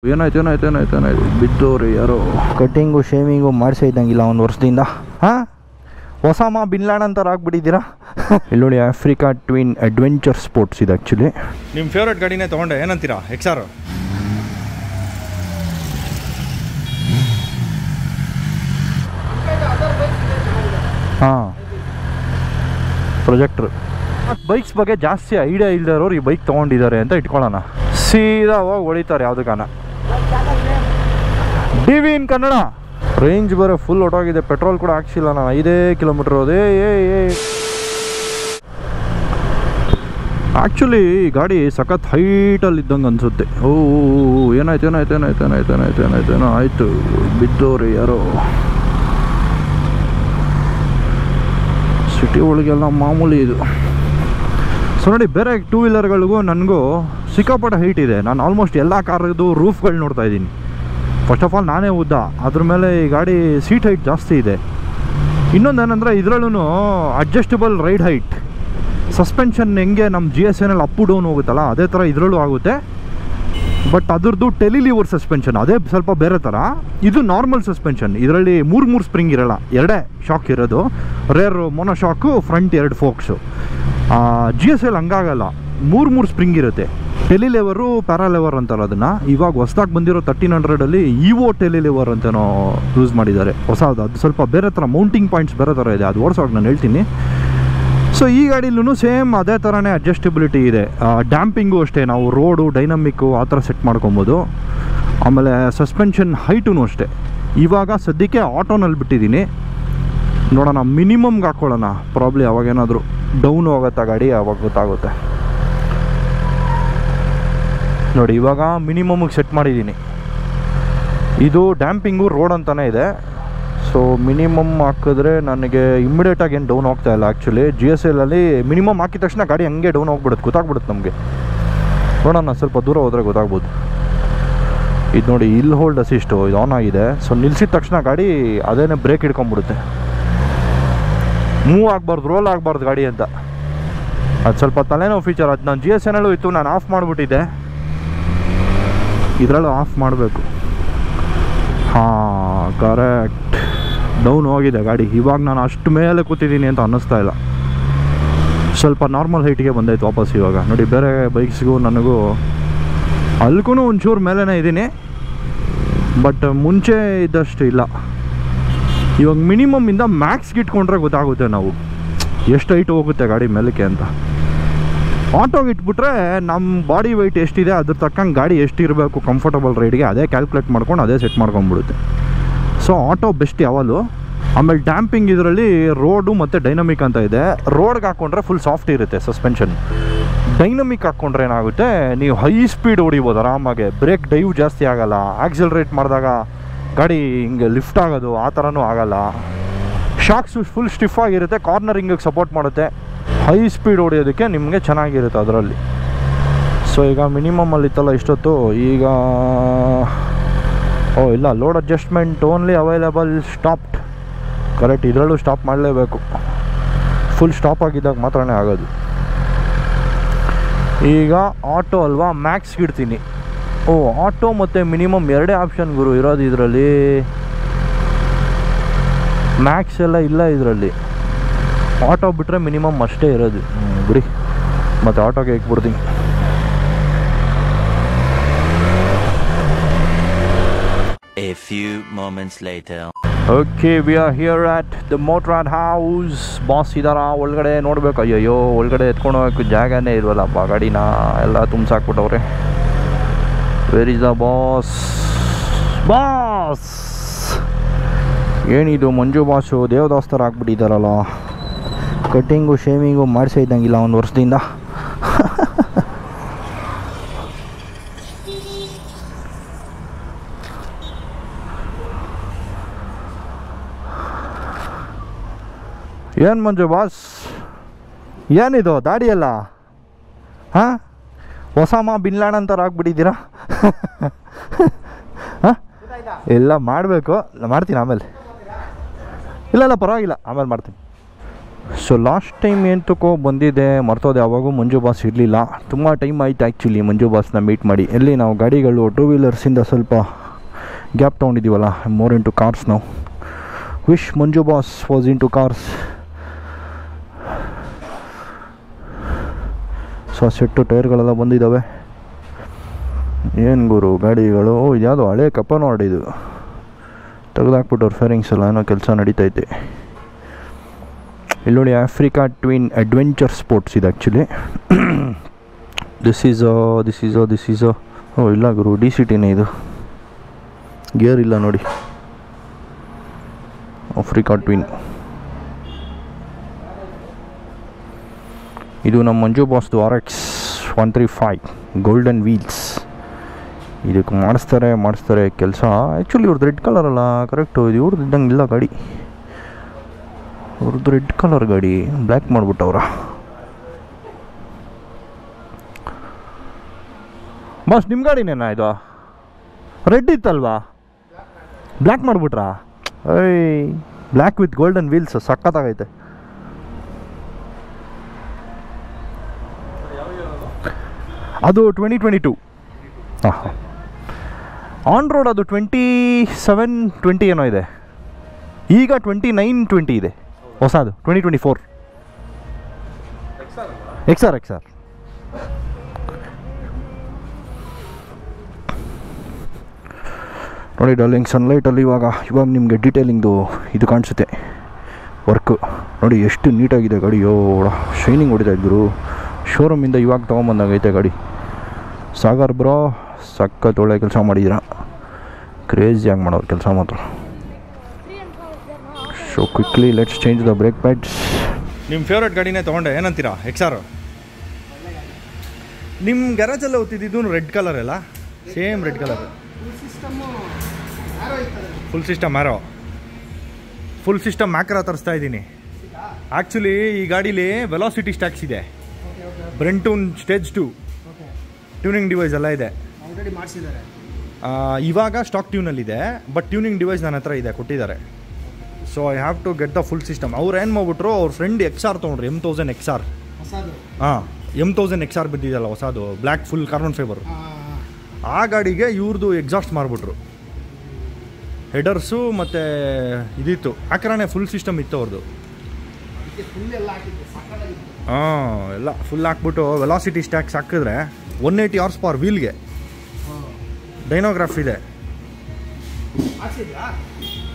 ಏನಾಯ್ತು ಬಿದ್ದೋರಿ ಯಾರೋ. Cutting shaving ಮಾಡಿಸೇ ಇದ್ದಂಗಿಲ್ಲ ಒಂದು ವರ್ಷದಿಂದ. ಹಾಂ, ಒಸಾಮಾ ಬಿನ್ ಲಾಡನ್ ಥರ ಆಗ್ಬಿಟ್ಟಿದ್ದೀರಾ. ಇಲ್ಲಿ ನೋಡಿ, ಆಫ್ರಿಕಾ ಟ್ವಿನ್ ಅಡ್ವೆಂಚರ್ ಸ್ಪೋರ್ಟ್ಸ್ ಇದು ಆ್ಯಕ್ಚುಲಿ. ನಿಮ್ಮ ಫೇವ್ರೇಟ್ ಗಾಡಿನೇ ತೊಗೊಂಡೆ, ಏನಂತೀರಾ? XR. ಹಾಂ, ಪ್ರೊಜೆಕ್ಟ್ರ್. ಬೈಕ್ಸ್ ಬಗ್ಗೆ ಜಾಸ್ತಿ ಐಡಿಯಾ ಇಲ್ದಿರೋರು ಈ ಬೈಕ್ ತೊಗೊಂಡಿದ್ದಾರೆ ಅಂತ ಇಟ್ಕೊಳ್ಳೋಣ. ಸೀದಾ ಹೋಗಿ ಹೊಡಿತಾರೆ ಯಾವುದಕ್ಕಾನ. DV in Kannada. ರೇಂಜ್ ಬರೋ ಫುಲ್ ಹೊಟ್ಟೋಗಿದೆ. ಪೆಟ್ರೋಲ್ ಕೂಡ ಹಾಕ್ಸಿಲ್ಲ ನಾನು, 5 ಕಿಲೋಮೀಟ್ರ್ ಹೋದೆ. ಆ್ಯಕ್ಚುಲಿ ಈ ಗಾಡಿ ಸಖತ್ ಹೈಟಲ್ಲಿ ಇದ್ದಂಗೆ ಅನಿಸುತ್ತೆ. ಏನಾಯ್ತು ಆಯಿತು, ಬಿದ್ದೋರಿ ಯಾರೋ. ಸಿಟಿ ಒಳಗೆಲ್ಲ ಮಾಮೂಲಿ ಇದು. ಸೊ ನೋಡಿ, ಬೇರೆ 2 ವೀಲರ್ಗಳಿಗೂ ನನಗೂ ಸಿಕ್ಕಾಪಟ್ಟೆ ಹೈಟ್ ಇದೆ. ನಾನು ಆಲ್ಮೋಸ್ಟ್ ಎಲ್ಲ ಕಾರ್ದು ರೂಫ್ಗಳು ನೋಡ್ತಾ ಇದ್ದೀನಿ. ಫಸ್ಟ್ ಆಫ್ ಆಲ್ ನಾನೇ ಉದ್ದ, ಅದ್ರ ಮೇಲೆ ಈ ಗಾಡಿ ಸೀಟ್ ಹೈಟ್ ಜಾಸ್ತಿ ಇದೆ. ಇನ್ನೊಂದೇನೆಂದರೆ ಇದರಲ್ಲೂ ಅಡ್ಜಸ್ಟಬಲ್ ರೈಡ್ ಹೈಟ್. ಸಸ್ಪೆನ್ಷನ್ ಹೆಂಗೆ ನಮ್ಮ GSNL ಅಪ್ ಡೌನ್ ಹೋಗುತ್ತಲ್ಲ, ಅದೇ ಥರ ಇದರಲ್ಲೂ ಆಗುತ್ತೆ. ಬಟ್ ಅದ್ರದ್ದು ಟೆಲಿಲಿವರ್ ಸಸ್ಪೆನ್ಷನ್, ಅದೇ ಸ್ವಲ್ಪ ಬೇರೆ ಥರ. ಇದು ನಾರ್ಮಲ್ ಸಸ್ಪೆನ್ಷನ್. ಇದರಲ್ಲಿ 3 ಸ್ಪ್ರಿಂಗ್ ಇರೋಲ್ಲ, 2 ಶಾಕ್ ಇರೋದು. Rear mono shock, front 2 forks. GSL ಹಂಗಾಗಲ್ಲ, 3 ಸ್ಪ್ರಿಂಗ್ ಇರುತ್ತೆ. ಟೆಲಿಲೆವರು, ಪ್ಯಾರಾಲೆವರ್ ಅಂತಾರೆ ಅದನ್ನು. ಇವಾಗ ಹೊಸದಾಗಿ ಬಂದಿರೋ 1300ಅಲ್ಲಿ EVO ಟೆಲಿಲೆವರ್ ಅಂತನೋ ಯೂಸ್ ಮಾಡಿದ್ದಾರೆ, ಹೊಸದು. ಅದು ಸ್ವಲ್ಪ ಬೇರೆ ಥರ, ಮೌಂಟಿಂಗ್ ಪಾಯಿಂಟ್ಸ್ ಬೇರೆ ಥರ ಇದೆ. ಅದು ಓಡಿಸೋವಾಗ ನಾನು ಹೇಳ್ತೀನಿ. ಸೊ ಈ ಗಾಡಿಲೂ ಸೇಮ್ ಅದೇ ಥರನೇ ಅಡ್ಜಸ್ಟಬಿಲಿಟಿ ಇದೆ. ಡ್ಯಾಂಪಿಂಗು ಅಷ್ಟೇ, ನಾವು ರೋಡು ಡೈನಮಿಕ್ಕು ಆ ಥರ ಸೆಟ್ ಮಾಡ್ಕೊಬೋದು. ಆಮೇಲೆ ಸಸ್ಪೆನ್ಷನ್ ಹೈಟೂ ಅಷ್ಟೇ. ಇವಾಗ ಸದ್ಯಕ್ಕೆ ಆಟೋನಲ್ಲಿ ಬಿಟ್ಟಿದ್ದೀನಿ, ನೋಡೋಣ ಮಿನಿಮಮ್ಗೆ ಹಾಕ್ಕೊಳ್ಳೋಣ. ಪ್ರಾಬ್ಲಿ ಅವಾಗೇನಾದರೂ ಡೌನ್ ಹೋಗುತ್ತಾ ಗಾಡಿ, ಅವಾಗ ಗೊತ್ತಾಗುತ್ತೆ. ನೋಡಿ, ಇವಾಗ ಮಿನಿಮಮ್ಗೆ ಸೆಟ್ ಮಾಡಿದ್ದೀನಿ. ಇದು ಡ್ಯಾಂಪಿಂಗು ರೋಡ್ ಅಂತಲೇ ಇದೆ. ಸೊ ಮಿನಿಮಮ್ ಹಾಕಿದ್ರೆ ನನಗೆ ಇಮ್ಮಿಡಿಯೇಟಾಗಿ ಏನು ಡೌನ್ ಹೋಗ್ತಾ ಇಲ್ಲ. ಆ್ಯಕ್ಚುಲಿ GSLಲ್ಲಿ ಮಿನಿಮಮ್ ಹಾಕಿದ ತಕ್ಷಣ ಗಾಡಿ ಹಂಗೆ ಡೌನ್ ಹೋಗ್ಬಿಡುತ್ತೆ, ಗೊತ್ತಾಗ್ಬಿಡುತ್ತೆ ನಮಗೆ. ನೋಡೋಣ, ಸ್ವಲ್ಪ ದೂರ ಹೋದರೆ ಗೊತ್ತಾಗ್ಬೋದು. ಇದು ನೋಡಿ, ಇಲ್ಲಿ ಹೋಲ್ಡ್ ಅಸಿಸ್ಟು ಇದು ಆನ್ ಆಗಿದೆ. ಸೊ ನಿಲ್ಸಿದ ತಕ್ಷಣ ಗಾಡಿ ಅದೇನೇ ಬ್ರೇಕ್ ಹಿಡ್ಕೊಂಬಿಡುತ್ತೆ. ಮೂವ್ ಆಗಬಾರ್ದು, ರೋಲ್ ಆಗಬಾರ್ದು ಗಾಡಿ ಅಂತ. ಅದು ಸ್ವಲ್ಪ ತಲೆನೋವು ಫೀಚರ್. ಅದು ನಾನು GSNLೂ ಇತ್ತು, ನಾನು ಆಫ್ ಮಾಡಿಬಿಟ್ಟಿದ್ದೆ. ಇದರಲ್ಲೂ ಆಫ್ ಮಾಡಬೇಕು. ಹಾಂ, ಕರೆಕ್ಟ್. ಡೌನ್ ಹೋಗಿದೆ ಗಾಡಿ. ಇವಾಗ ನಾನು ಅಷ್ಟು ಮೇಲೆ ಕೂತಿದ್ದೀನಿ ಅಂತ ಅನ್ನಿಸ್ತಾ ಇಲ್ಲ. ಸ್ವಲ್ಪ ನಾರ್ಮಲ್ ಹೈಟಿಗೆ ಬಂದೈತೆ ವಾಪಸ್ ಇವಾಗ. ನೋಡಿ, ಬೇರೆ ಬೈಕ್ಸ್ಗೂ ನನಗೂ ಅಲ್ಗೂ ಒಂಚೂರು ಮೇಲೇ ಇದ್ದೀನಿ, ಬಟ್ ಮುಂಚೆ ಇದ್ದಷ್ಟು ಇಲ್ಲ. ಇವಾಗ ಮಿನಿಮಮ್ಮಿಂದ ಮ್ಯಾಕ್ಸ್ಗೆ ಇಟ್ಕೊಂಡ್ರೆ ಗೊತ್ತಾಗುತ್ತೆ ನಾವು ಎಷ್ಟು ಹೈಟ್ ಹೋಗುತ್ತೆ ಗಾಡಿ ಮೇಲಕ್ಕೆ ಅಂತ. ಆಟೋಗೆ ಇಟ್ಬಿಟ್ರೆ ನಮ್ಮ ಬಾಡಿ ವೆಯ್ಟ್ ಎಷ್ಟಿದೆ ಅದ್ರ ತಕ್ಕಂಗೆ ಗಾಡಿ ಎಷ್ಟಿರಬೇಕು ಕಂಫರ್ಟಬಲ್ ರೈಡ್ಗೆ, ಅದೇ ಕ್ಯಾಲ್ಕುಲೇಟ್ ಮಾಡ್ಕೊಂಡು ಅದೇ ಸೆಟ್ ಮಾಡ್ಕೊಂಡ್ಬಿಡುತ್ತೆ. ಸೊ ಆಟೋ ಬೆಸ್ಟ್ ಯಾವಾಗಲೂ. ಆಮೇಲೆ ಡ್ಯಾಂಪಿಂಗ್ ಇದರಲ್ಲಿ ರೋಡು ಮತ್ತು ಡೈನಮಿಕ್ ಅಂತ ಇದೆ. ರೋಡ್ಗೆ ಹಾಕ್ಕೊಂಡ್ರೆ ಫುಲ್ ಸಾಫ್ಟ್ ಇರುತ್ತೆ ಸಸ್ಪೆನ್ಷನ್. ಡೈನಮಿಕ್ ಹಾಕ್ಕೊಂಡ್ರೆ ಏನಾಗುತ್ತೆ, ನೀವು ಹೈ ಸ್ಪೀಡ್ ಹೊಡಿಬೋದು ಆರಾಮಾಗೆ. ಬ್ರೇಕ್ ಡೈವ್ ಜಾಸ್ತಿ ಆಗೋಲ್ಲ. ಆಕ್ಸಿಲರೇಟ್ ಮಾಡಿದಾಗ ಗಾಡಿ ಹಿಂಗೆ ಲಿಫ್ಟ್ ಆಗೋದು ಆ ಥರನೂ ಆಗೋಲ್ಲ. ಶಾಕ್ಸು ಫುಲ್ ಸ್ಟಿಫ್ ಆಗಿರುತ್ತೆ, ಕಾರ್ನರಿಂಗಿಗೆ ಸಪೋರ್ಟ್ ಮಾಡುತ್ತೆ. ಹೈ ಸ್ಪೀಡ್ ಹೊಡಿಯೋದಕ್ಕೆ ನಿಮಗೆ ಚೆನ್ನಾಗಿರುತ್ತೆ ಅದರಲ್ಲಿ. ಸೊ ಈಗ ಮಿನಿಮಮ್ಮಲ್ಲಿತ್ತಲ್ಲ ಇಷ್ಟೊತ್ತು, ಈಗ ಇಲ್ಲ, load adjustment only available stopped. Correct, ಇದರಲ್ಲೂ ಸ್ಟಾಪ್ ಮಾಡಲೇಬೇಕು. ಫುಲ್ ಸ್ಟಾಪ್ ಆಗಿದ್ದಾಗ ಮಾತ್ರನೇ ಆಗೋದು. ಈಗ ಆಟೋ ಅಲ್ವಾ, ಮ್ಯಾಕ್ಸ್ಗೆ ಇಡ್ತೀನಿ. ಆಟೋ ಮತ್ತು ಮಿನಿಮಮ್ 2 ಆಪ್ಷನ್ ಗುರು ಇರೋದು ಇದರಲ್ಲಿ. ಮ್ಯಾಕ್ಸ್ ಎಲ್ಲ ಇಲ್ಲ ಇದರಲ್ಲಿ. ಆಟೋ ಬಿಟ್ಟರೆ ಮಿನಿಮಮ್ ಅಷ್ಟೇ ಇರೋದು. ಬಿಡಿ, ಮತ್ತು ಆಟೋಗೆ ಇಟ್ಬಿಡ್ತೀನಿ. A few moments later. Okay, we are here at the Motorrad house. Boss ಇದಾರ ಒಳಗಡೆ, ನೋಡಬೇಕು. ಅಯ್ಯಯ್ಯೋ, ಒಳಗಡೆ ಎತ್ಕೊಂಡು ಹೋಗೋಕ್ಕೆ ಜಾಗನೇ ಇಲ್ವಲ್ಲಪ್ಪ, ಗಾಡಿನ ಎಲ್ಲ ತುಂಬಿಸಾಕ್ಬಿಟ್ಟವ್ರೆ. Where is the boss? Boss ಏನಿದು, ಮಂಜು ಬಾಸು ದೇವದಾಸ್ ಥರ ಆಗ್ಬಿಟ್ಟಿದ್ದಾರಲ್ಲ. ಕಟ್ಟಿಂಗು ಶೇವಿಂಗು ಮಾಡಿಸೇ ಇದ್ದಂಗಿಲ್ಲ ಒಂದು ವರ್ಷದಿಂದ. ಏನು ಮಂಜು ಬಾಸ್, ಏನಿದು ದಾಡಿಯಲ್ಲ? ಹಾಂ, ಒಸಾಮಾ ಬಿನ್ ಲಾಡನ್ ಥರ ಆಗ್ಬಿಟ್ಟಿದ್ದೀರಾ. ಹಾಂ, ಇಲ್ಲ ಮಾಡಬೇಕು, ಮಾಡ್ತೀನಿ ಆಮೇಲೆ. ಇಲ್ಲ ಪರವಾಗಿಲ್ಲ, ಆಮೇಲೆ ಮಾಡ್ತೀನಿ. ಸೊ ಲಾಸ್ಟ್ ಟೈಮ್ ಏನು ತಗೋ ಬಂದಿದೆ ಮರ್ತೋದೆ, ಅವಾಗೂ ಮಂಜು ಬಾಸ್ ಇರಲಿಲ್ಲ. ತುಂಬ ಟೈಮ್ ಆಯಿತು ಆ್ಯಕ್ಚುಲಿ ಮಂಜು ಬಾಸ್ನ ಮೀಟ್ ಮಾಡಿ. ಎಲ್ಲಿ ನಾವು ಗಾಡಿಗಳು ಟೂ ವೀಲರ್ಸಿಂದ ಸ್ವಲ್ಪ ಗ್ಯಾಪ್ ತೊಗೊಂಡಿದ್ದೀವಲ್ಲ, ಮೋರ್ ಇಂಟು ಕಾರ್ಸ್ ನಾವು. Wish Manju boss was into cars. So set ಟೈರ್ಗಳೆಲ್ಲ ಬಂದಿದ್ದಾವೆ. ಏನು ಗುರು ಗಾಡಿಗಳು, ಇದ್ಯಾವುದೋ ಹಳೆ ಕಪ್ಪ ನೋಡಿದ್ದು ತೆಗೆದಾಕ್ಬಿಟ್ಟವ್ರು ಫೇರಿಂಗ್ಸ್ ಎಲ್ಲ, ಏನೋ ಕೆಲಸ ನಡೀತೈತೆ. ಇಲ್ಲಿ ನೋಡಿ ಆಫ್ರಿಕಾ ಟ್ವಿನ್ ಅಡ್ವೆಂಚರ್ ಸ್ಪೋರ್ಟ್ಸ್ ಇದೆ ಆ್ಯಕ್ಚುಲಿ. ದಿಸ್ ಈಸ್ ಓ ಇಲ್ಲ ಗುರು, ಡಿ ಸಿ ಟಿನೇ ಇದು, ಗೇರ್ ಇಲ್ಲ ನೋಡಿ. ಆಫ್ರಿಕಾ ಟ್ವಿನ್ ಇದು ನಮ್ಮ ಮಂಜು ಬಾಸ್ದು RX 135 ಗೋಲ್ಡನ್ ವೀಲ್ಸ್. ಇದಕ್ಕೆ ಮಾಡಿಸ್ತಾರೆ ಕೆಲಸ. ಆ್ಯಕ್ಚುಲಿ ಇವ್ರದ್ದು ರೆಡ್ ಕಲರ್ ಅಲ್ಲ, ಕರೆಕ್ಟು. ಇದು ಇವ್ರದ್ದು ಇದ್ದಂಗೆ ಇಲ್ಲ ಗಾಡಿ, ಅವ್ರದ್ದು ರೆಡ್ ಕಲರ್ ಗಾಡಿ ಬ್ಲ್ಯಾಕ್ ಮಾಡಿಬಿಟ್ಟವ್ರ. ಬಾಸ್ ನಿಮ್ಮ ಗಾಡಿನೇನಾ ಇದು? ರೆಡ್ ಇತ್ತಲ್ವಾ, ಬ್ಲ್ಯಾಕ್ ಮಾಡಿಬಿಟ್ರಾ? ಬ್ಲ್ಯಾಕ್ ವಿತ್ ಗೋಲ್ಡನ್ ವೀಲ್ಸ್ ಸಖತ್ತಾಗೈತೆ. ಅದು 2022. ಹಾಂ, ಆನ್ ರೋಡ್ ಅದು 27-20 ಏನೋ ಇದೆ. ಈಗ 29-20 ಇದೆ ಹೊಸದು, 2024 XR. ನೋಡಿ ಡಾರ್ಲಿಂಗ್, ಸನ್ಲೈಟಲ್ಲಿ ಇವಾಗ ನಿಮಗೆ ಡೀಟೇಲಿಂಗ್ದು ಇದು ಕಾಣಿಸುತ್ತೆ, ವರ್ಕು ನೋಡಿ ಎಷ್ಟು ನೀಟಾಗಿದೆ ಗಾಡಿ. ಶೈನಿಂಗ್ ಹೊಡಿತಾ ಇದ್ರು. ಶೋರೂಮಿಂದ ಇವಾಗ ತೊಗೊಂಬಂದಾಗೈತೆ ಗಾಡಿ. ಸಾಗರ್ ಬ್ರೋ ಸಖತ್ ಒಳ್ಳೆ ಕೆಲಸ ಮಾಡಿದ್ದೀರಾ, ಕ್ರೇಜಿಯಾಗಿ ಮಾಡೋರು ಕೆಲಸ ಮಾತ್ರ. So quickly let's change the brake pads. ನಿಮ್ಮ ಫೇವ್ರೇಟ್ ಗಾಡಿನೇ ತೊಗೊಂಡೆ, ಏನಂತೀರಾ? XR. ನಿಮ್ಮ ಗ್ಯಾರೇಜಲ್ಲಿ ಓದ್ತಿದ್ದು ರೆಡ್ ಕಲರ್ ಅಲ್ಲ, same red colour. Full system ಆರೋ, ಫುಲ್ ಸಿಸ್ಟಮ್ ಮ್ಯಾಕ್ರಾ ತರಿಸ್ತಾ ಇದ್ದೀನಿ. ಆ್ಯಕ್ಚುಲಿ ಈ ಗಾಡೀಲಿ ವೆಲಾಸಿಟಿ ಸ್ಟ್ಯಾಕ್ಸ್ ಇದೆ, ಬ್ರೆಂಟೂನ್ ಸ್ಟೇಜ್ 2 ಟ್ಯೂನಿಂಗ್ ಡಿವೈಸ್ ಎಲ್ಲ ಇದೆ. ಇವಾಗ ಸ್ಟಾಕ್ ಟ್ಯೂನಲ್ಲಿದೆ, ಬಟ್ ಟ್ಯೂನಿಂಗ್ ಡಿವೈಸ್ ನನ್ನ ಹತ್ರ ಇದೆ, ಕೊಟ್ಟಿದ್ದಾರೆ. So I have to get the full system. ಅವ್ರು ಏನು ಮಾಡ್ಬಿಟ್ರು, ಅವ್ರ ಫ್ರೆಂಡ್ XR ತೊಗೊಂಡ್ರು, M1000 XR. ಹಾಂ, M1000 XR ಬಿದ್ದಿದೆಯಲ್ಲ ಹೊಸದು, ಬ್ಲ್ಯಾಕ್ ಫುಲ್ ಕಾರ್ಬನ್ ಫೈಬರ್. ಆ ಗಾಡಿಗೆ ಇವ್ರದ್ದು ಎಕ್ಸಾಸ್ಟ್ ಮಾರ್ಬಿಟ್ರು, ಹೆಡರ್ಸು ಮತ್ತು ಇದಿತ್ತು, ಆಕ್ರಾನೆ ಫುಲ್ ಸಿಸ್ಟಮ್ ಇತ್ತು ಅವ್ರದ್ದು. ಹಾಂ, ಎಲ್ಲ ಫುಲ್ ಹಾಕ್ಬಿಟ್ಟು ವೆಲಾಸಿಟಿ ಸ್ಟ್ಯಾಕ್ಸ್ ಹಾಕಿದ್ರೆ 180 horsepower ವೀಲ್ಗೆ ಡೈನೋಗ್ರಾಫ್ ಇದೆ.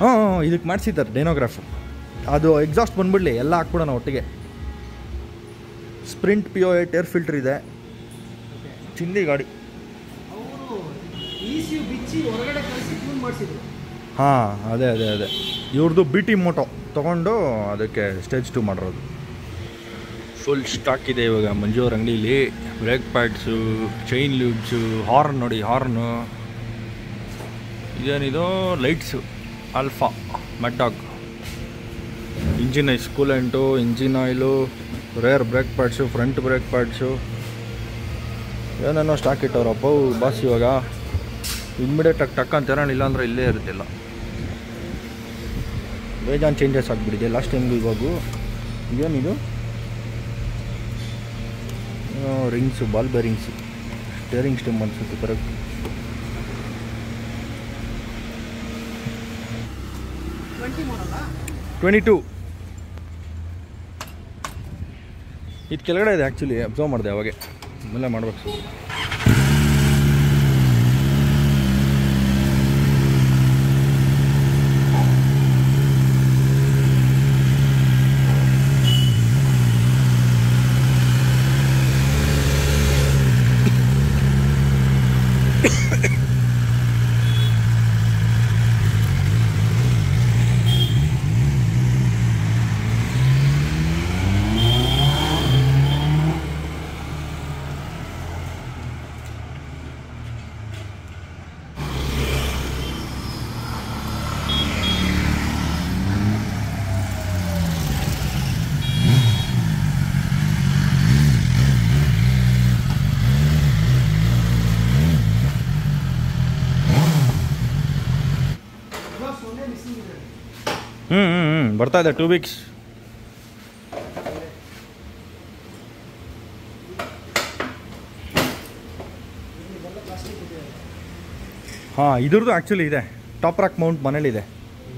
ಹಾಂ, ಇದಕ್ಕೆ ಮಾಡಿಸಿದ್ದಾರೆ ಡೈನೋಗ್ರಾಫ್. ಅದು ಎಕ್ಸಾಸ್ಟ್ ಬಂದ್ಬಿಡ್ಲಿ, ಎಲ್ಲ ಹಾಕ್ಬಿಡೋಣ ಒಟ್ಟಿಗೆ. ಸ್ಪ್ರಿಂಟ್ PO8 ಏರ್ ಫಿಲ್ಟರ್ ಇದೆ, ಚಿಂದಿ ಗಾಡಿ. ಹಾಂ, ಅದೇ ಇವ್ರದ್ದು BT ಮೋಟೋ ತೊಗೊಂಡು ಅದಕ್ಕೆ ಸ್ಟೇಜ್ 2 ಮಾಡಿರೋದು. ಫುಲ್ ಸ್ಟಾಕ್ ಇದೆ ಇವಾಗ ಮಂಜು ಅವ್ರ ಅಂಗಡೀಲಿ. Brake pads, chain lubes, horn ನೋಡಿ, ಹಾರ್ನು ಇದೇನಿದು, ಲೈಟ್ಸು, ಆಲ್ಫಾ, ಮೆಟ್ಟಾಗ್, engine ice coolant, engine oil, rear brake pads, front brake pads, ಏನೇನೋ ಸ್ಟಾಕ್ ಇಟ್ಟವ್ರಪ್ಪ ಬಾಸ್. ಇವಾಗ ಇಮ್ಮಿಡಿಯೇಟಾಗಿ ಟಕ್ ಅಂತ ಇಲ್ಲಾಂದ್ರೆ ಇಲ್ಲೇ ಇರುತ್ತಿಲ್ಲ. ಬೇಜಾನ್ ಚೇಂಜಸ್ ಆಗಿಬಿಟ್ಟಿದೆ ಲಾಸ್ಟ್ ಟೈಮ್ಗೂ ಇವಾಗೂ. ಏನಿದು ರಿಂಗ್ಸು, ಬಾಲ್ ಬೇರಿಂಗ್ಸು, ಸ್ಟೇರಿಂಗ್ ಸ್ಟೆಮ್ ಅನ್ಸುತ್ತೆ ಕರೆಕ್ಟ್. ಟ್ವೆಂಟಿ 22 ಇದು ಕೆಳಗಡೆ ಇದೆ ಆ್ಯಕ್ಚುಲಿ, ಅಬ್ಸರ್ವ್ ಮಾಡಿದೆ ಅವಾಗೆ, ಆಮೇಲೆ ಮಾಡ್ಬೇಕು. ಬರ್ತಾ ಇದೆ 2 weeks. ಹಾಂ, ಇದ್ರದ್ದು ಆ್ಯಕ್ಚುಲಿ ಇದೆ, ಟಾಪ್ ರಾಕ್ ಮೌಂಟ್ ಮನೇಲಿದೆ,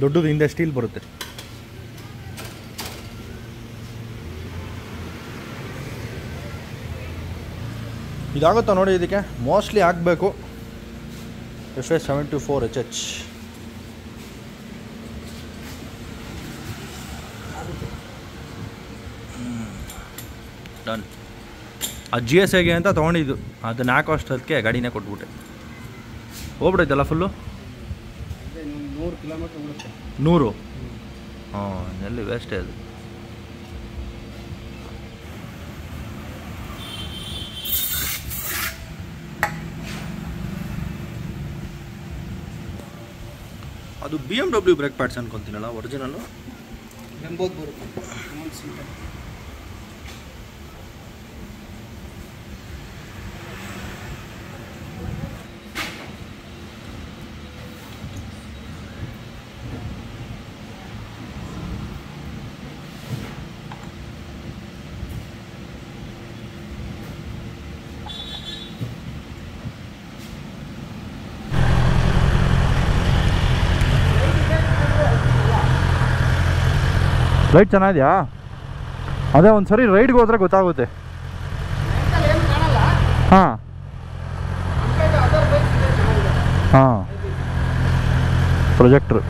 ದೊಡ್ಡದು ಹಿಂದೆ ಸ್ಟೀಲ್ ಬರುತ್ತೆ. ಇದಾಗುತ್ತಾ ನೋಡಿ, ಇದಕ್ಕೆ ಮೋಸ್ಟ್ಲಿ ಆಗಬೇಕು FS 74 HH. ಡನ್. ಆ GSAಗೆ ಅಂತ ತೊಗೊಂಡಿದ್ದು, ಅದನ್ನ ಹಾಕೋ ಅಷ್ಟೊತ್ತಿಗೆ ಗಾಡಿನೇ ಕೊಟ್ಬಿಟ್ಟೆ. ಹೋಗ್ಬಿಡೈತಲ್ಲ ಫುಲ್ಲು 100 ಕಿಲೋಮೀಟ್ರ್ ಬಿಡುತ್ತೆ. 100? ಹಾಂ, ಎಲ್ಲಿ ವೇಸ್ಟೇ ಅದು. ಅದು BMW ಬ್ರೇಕ್ ಪ್ಯಾಡ್ಸ್ ಅನ್ಕೊತೀನಲ್ಲ, ಒರಿಜಿನಲ್ಲು ಎಂಬತ್ತು ಬರುತ್ತೆ ಸೀಟರ್. ಲೈಟ್ ಚೆನ್ನಾಗಿದೆಯಾ? ಅದೇ ಒಂದು ಸರಿ ರೈಡ್ಗೆ ಹೋದ್ರೆ ಗೊತ್ತಾಗುತ್ತೆ. ಹಾಂ ಹಾಂ, ಪ್ರೊಜೆಕ್ಟ್ರು.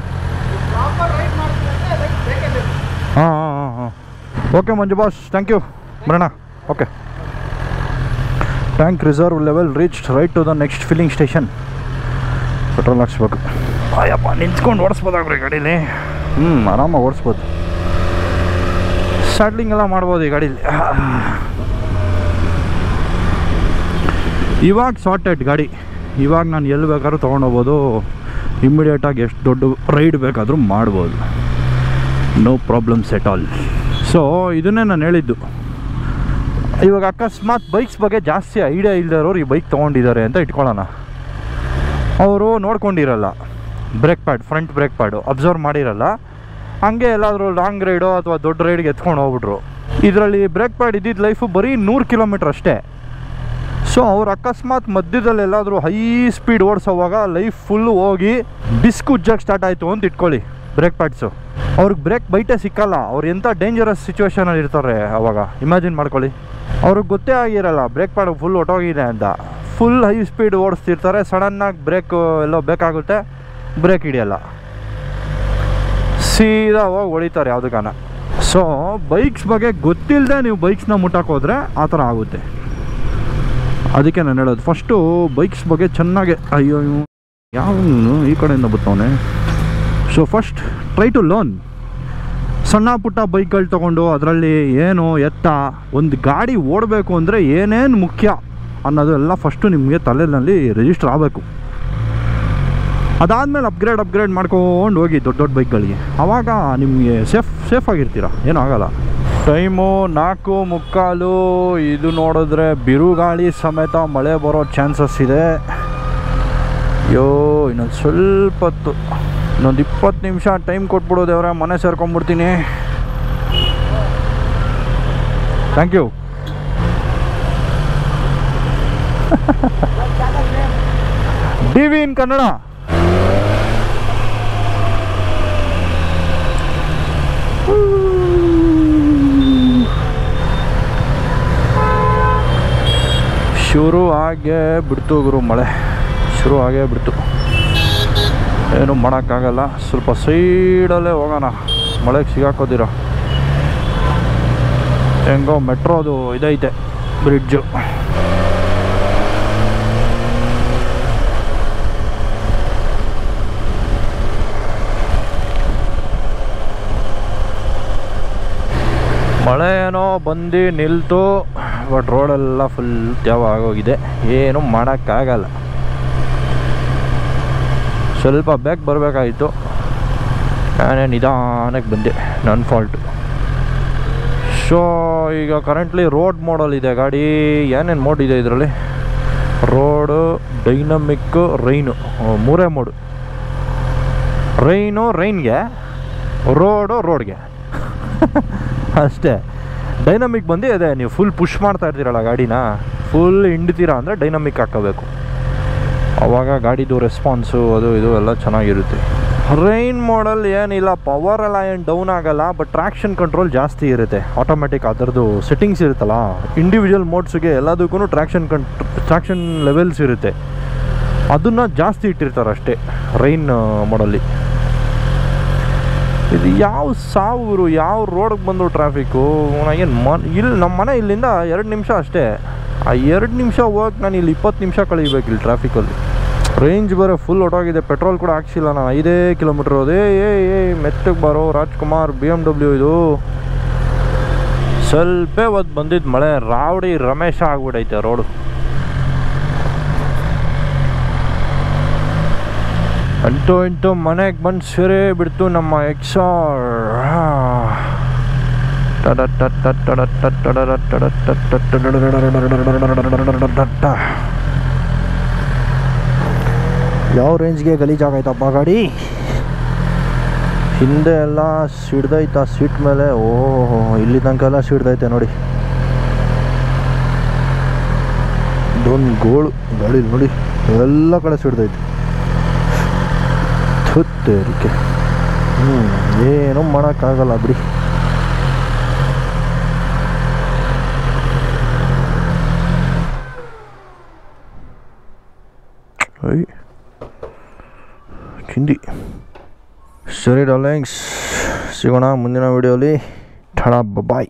ಹಾಂ ಹಾಂ ಹಾಂ ಹಾಂ. Okay Manju boss, thank you. ಬರೋಣ. Okay. Tank reserve level reached, right to the next filling station. Petrol ಹಾಕ್ಸ್ಬೇಕು. ಅಯ್ಯಪ್ಪ, ನಿಂತ್ಕೊಂಡು ಓಡಿಸ್ಬೋದಾಗ್ರಿ ಗಾಡೀಲಿ. ಆರಾಮಾಗಿ ಓಡಿಸ್ಬೋದು. ಸ್ಟಾರ್ಟ್ಲಿಂಗ್ ಎಲ್ಲ ಮಾಡ್ಬೋದು ಈ ಗಾಡೀಲಿ. ಇವಾಗ ಸಾರ್ಟೆಡ್ ಗಾಡಿ, ಇವಾಗ ನಾನು ಎಲ್ಲಿ ಬೇಕಾದ್ರೂ ತೊಗೊಂಡೋಗ್ಬೋದು. ಇಮ್ಮಿಡಿಯೇಟಾಗಿ ಎಷ್ಟು ದೊಡ್ಡ ರೈಡ್ ಬೇಕಾದರೂ ಮಾಡ್ಬೋದು, no problems at all. So ಇದನ್ನೇ ನಾನು ಹೇಳಿದ್ದು. ಇವಾಗ ಅಕಸ್ಮಾತ್ ಬೈಕ್ಸ್ ಬಗ್ಗೆ ಜಾಸ್ತಿ ಐಡಿಯಾ ಇಲ್ಲದವ್ರು ಈ ಬೈಕ್ ತೊಗೊಂಡಿದ್ದಾರೆ ಅಂತ ಇಟ್ಕೊಳ್ಳೋಣ. ಅವರು ನೋಡ್ಕೊಂಡಿರಲ್ಲ brake pad, front brake pad observe ಮಾಡಿರಲ್ಲ. ಹಂಗೆ ಎಲ್ಲಾದರೂ ಲಾಂಗ್ ರೈಡೋ ಅಥವಾ ದೊಡ್ಡ ರೈಡ್ಗೆ ಎತ್ಕೊಂಡು ಹೋಗ್ಬಿಟ್ರು. ಇದರಲ್ಲಿ ಬ್ರೇಕ್ ಪ್ಯಾಡ್ ಇದ್ದಿದ್ದು ಲೈಫು ಬರೀ 100 ಕಿಲೋಮೀಟ್ರ್ ಅಷ್ಟೇ. ಸೊ ಅವ್ರು ಅಕಸ್ಮಾತ್ ಮಧ್ಯದಲ್ಲಿ ಎಲ್ಲಾದರೂ ಹೈ ಸ್ಪೀಡ್ ಓಡಿಸೋವಾಗ ಲೈಫ್ ಫುಲ್ಲು ಹೋಗಿ ಡಿಸ್ಕ್ ಉಜ್ಜಕ್ಕೆ ಸ್ಟಾರ್ಟ್ ಆಯಿತು ಅಂತ ಇಟ್ಕೊಳ್ಳಿ ಬ್ರೇಕ್ ಪ್ಯಾಡ್ಸು. ಅವ್ರಿಗೆ ಬ್ರೇಕ್ ಬೈಟೇ ಸಿಕ್ಕಲ್ಲ. ಅವ್ರು ಎಂಥ ಡೇಂಜರಸ್ ಸಿಚುವೇಷನಲ್ಲಿ ಇರ್ತಾರೆ ಅವಾಗ, ಇಮ್ಯಾಜಿನ್ ಮಾಡ್ಕೊಳ್ಳಿ. ಅವ್ರಿಗೆ ಗೊತ್ತೇ ಆಗಿರಲ್ಲ ಬ್ರೇಕ್ ಪ್ಯಾಡ್ ಫುಲ್ ಹೊಟ್ಟೋಗಿದೆ ಅಂತ. ಫುಲ್ ಹೈ ಸ್ಪೀಡ್ ಓಡಿಸ್ತಿರ್ತಾರೆ, ಸಡನ್ನಾಗಿ ಬ್ರೇಕ್ ಎಲ್ಲೋ ಬೇಕಾಗುತ್ತೆ, ಬ್ರೇಕ್ ಹಿಡಿಯಲ್ಲ, ಸೀದಾ ಹೋಗಿ ಹೊಡಿತಾರೆ ಯಾವುದಕ್ಕಾನ. ಸೊ ಬೈಕ್ಸ್ ಬಗ್ಗೆ ಗೊತ್ತಿಲ್ಲದೆ ನೀವು ಬೈಕ್ಸ್ನ ಮುಟ್ಟೋಕೋದ್ರೆ ಆ ಥರ ಆಗುತ್ತೆ. ಅದಕ್ಕೆ ನಾನು ಹೇಳೋದು, ಫಸ್ಟು ಬೈಕ್ಸ್ ಬಗ್ಗೆ ಚೆನ್ನಾಗೆ, ಅಯ್ಯೋ ಯಾವನು ಈ ಕಡೆಯಿಂದ ಬರ್ತವನೆ. So first try to learn. ಸಣ್ಣ ಪುಟ್ಟ ಬೈಕ್ಗಳು ತೊಗೊಂಡು ಅದರಲ್ಲಿ ಏನು ಎತ್ತ ಒಂದು ಗಾಡಿ ಓಡಬೇಕು ಅಂದರೆ ಏನೇನು ಮುಖ್ಯ ಅನ್ನೋದೆಲ್ಲ ಫಸ್ಟು ನಿಮಗೆ ತಲೆಯಲ್ಲಿ ರಿಜಿಸ್ಟರ್ ಆಗಬೇಕು. ಅದಾದಮೇಲೆ ಅಪ್ಗ್ರೇಡ್ ಮಾಡ್ಕೊಂಡು ಹೋಗಿ ದೊಡ್ಡ ದೊಡ್ಡ ಬೈಕ್ಗಳಿಗೆ. ಆವಾಗ ನಿಮಗೆ ಸೇಫಾಗಿರ್ತೀರ, ಏನೂ ಆಗೋಲ್ಲ. ಟೈಮು 4:45. ಇದು ನೋಡಿದ್ರೆ ಬಿರುಗಾಳಿ ಸಮೇತ ಮಳೆ ಬರೋ ಚಾನ್ಸಸ್ ಇದೆ. ಅಯ್ಯೋ, ಇನ್ನೊಂದು ಸ್ವಲ್ಪ ಹೊತ್ತು, ಇನ್ನೊಂದು 20 ನಿಮಿಷ ಟೈಮ್ ಕೊಟ್ಬಿಡೋದೇವ್ರೆ, ಮನೆ ಸೇರ್ಕೊಂಡ್ಬಿಡ್ತೀನಿ. Thank you. DV in Kannada. ಶುರು ಆಗೇ ಬಿಡ್ತು ಗುರು, ಮಳೆ ಶುರು ಆಗೇ ಬಿಡ್ತು. ಏನು ಮಾಡೋಕ್ಕಾಗಲ್ಲ, ಸ್ವಲ್ಪ ಸೈಡಲ್ಲೇ ಹೋಗೋಣ, ಮಳೆಗೆ ಸಿಗಾಕೋದಿರ. ಹೆಂಗೋ ಮೆಟ್ರೋದು ಇದೈತೆ ಬ್ರಿಡ್ಜು. ಮಳೆ ಏನೋ ಬಂದು ನಿಲ್ತು, ಬಟ್ ರೋಡೆಲ್ಲ ಫುಲ್ ತ್ಯಾವ ಆಗೋಗಿದೆ, ಏನು ಮಾಡೋಕ್ಕಾಗಲ್ಲ. ಸ್ವಲ್ಪ ಬೇಗ ಬರಬೇಕಾಗಿತ್ತು, ನಾನೇ ನಿಧಾನಕ್ಕೆ ಬಂದೆ, ನನ್ನ ಫಾಲ್ಟು. ಸೊ ಈಗ ಕರೆಂಟ್ಲಿ ರೋಡ್ ಮೋಡಲ್ಲಿದೆ ಗಾಡಿ. ಏನೇನು ಮೋಡ್ ಇದೆ ಇದರಲ್ಲಿ? Road, dynamic, rain, 3 mode. ರೈನ್ಗೆ, ರೋಡ್ಗೆ ಅಷ್ಟೇ. ಡೈನಮಿಕ್ ಬಂದು ಅದೇ ನೀವು ಫುಲ್ ಪುಷ್ ಮಾಡ್ತಾ ಇರ್ತೀರಲ್ಲ ಗಾಡಿನ, ಫುಲ್ ಹಿಂಡ್ತೀರಾ ಅಂದರೆ ಡೈನಮಿಕ್ ಹಾಕೋಬೇಕು. ಆವಾಗ ಗಾಡಿದು ರೆಸ್ಪಾನ್ಸು ಅದು ಇದು ಎಲ್ಲ ಚೆನ್ನಾಗಿರುತ್ತೆ. ರೈನ್ ಮೋಡಲ್ ಏನಿಲ್ಲ, ಪವರ್ ಎಲ್ಲ ಏನು ಡೌನ್ ಆಗಲ್ಲ, ಬಟ್ ಟ್ರ್ಯಾಕ್ಷನ್ ಕಂಟ್ರೋಲ್ ಜಾಸ್ತಿ ಇರುತ್ತೆ. ಆಟೋಮೆಟಿಕ್ ಅದರದ್ದು ಸೆಟ್ಟಿಂಗ್ಸ್ ಇರುತ್ತಲ್ಲ, ಇಂಡಿವಿಜುವಲ್ ಮೋಡ್ಸ್ಗೆ ಎಲ್ಲದಕ್ಕೂ ಟ್ರ್ಯಾಕ್ಷನ್ ಲೆವೆಲ್ಸ್ ಇರುತ್ತೆ, ಅದನ್ನು ಜಾಸ್ತಿ ಇಟ್ಟಿರ್ತಾರೆ ಅಷ್ಟೇ ರೈನ್ ಮೋಡಲ್ಲಿ. ಇದು ಯಾವ ಸಾವು, ಯಾವ ರೋಡ್ಗೆ ಬಂದು ಟ್ರಾಫಿಕ್ಕು. ಏನು ಇಲ್ಲಿ ನಮ್ಮ ಮನೆ ಇಲ್ಲಿಂದ 2 ನಿಮಿಷ ಅಷ್ಟೇ. ಆ 2 ನಿಮಿಷ ಹೋಗಕ್ಕೆ ನಾನು ಇಲ್ಲಿ 20 ನಿಮಿಷ ಕಳೀಬೇಕು ಇಲ್ಲಿ ಟ್ರಾಫಿಕಲ್ಲಿ. ರೇಂಜ್ ಬೇರೆ ಫುಲ್ ಹೊಟ್ಟೋಗಿದೆ, ಪೆಟ್ರೋಲ್ ಕೂಡ ಹಾಕ್ಸಿಲ್ಲ ನಾನು. 5 ಕಿಲೋಮೀಟ್ರ್ ಹೋದೆ. ಮೆತ್ತಗೆ ಬರೋ ರಾಜ್ಕುಮಾರ್ BMW ಇದು. ಸ್ವಲ್ಪ ಹೊತ್ತು ಬಂದಿದ್ದು ಮಳೆ, ರಾವಡಿ ರಮೇಶ ಆಗ್ಬಿಟ್ಟೈತೆ ರೋಡು. ಅಂತೂ ಮನೆಗೆ ಬಂದು ಸೇರೇ ಬಿಡ್ತು ನಮ್ಮ ಎಕ್ಸಾರ್. ಯಾವ ರೇಂಜ್ಗೆ ಗಲೀಜಾಗೈತಪ್ಪ ಗಾಡಿ. ಹಿಂದೆ ಎಲ್ಲ ಸಿಡ್ದೈತ ಸೀಟ್ ಮೇಲೆ. ಓಹೋ, ಇಲ್ಲಿ ತನಕ ಎಲ್ಲ ಸಿಡ್ದೈತೆ ನೋಡಿ. ಇದೊಂದು ಗೋಳು ಗಾಡಿ ನೋಡಿ, ಎಲ್ಲ ಕಡೆ ಸಿಡ್ದೈತೆ. ಥುತ್ತೇರಿಕೆ. ಏನೂ ಮಾಡೋಕ್ಕಾಗಲ್ಲ ಬಿಡಿ. ಚಿಂದಿ. ಸರಿ ಡಾರ್ಲಿಂಗ್ಸ್, ಸಿಗೋಣ ಮುಂದಿನ ವೀಡಿಯೋಲಿ. ಠಾಣಾ, ಬಾಯ್.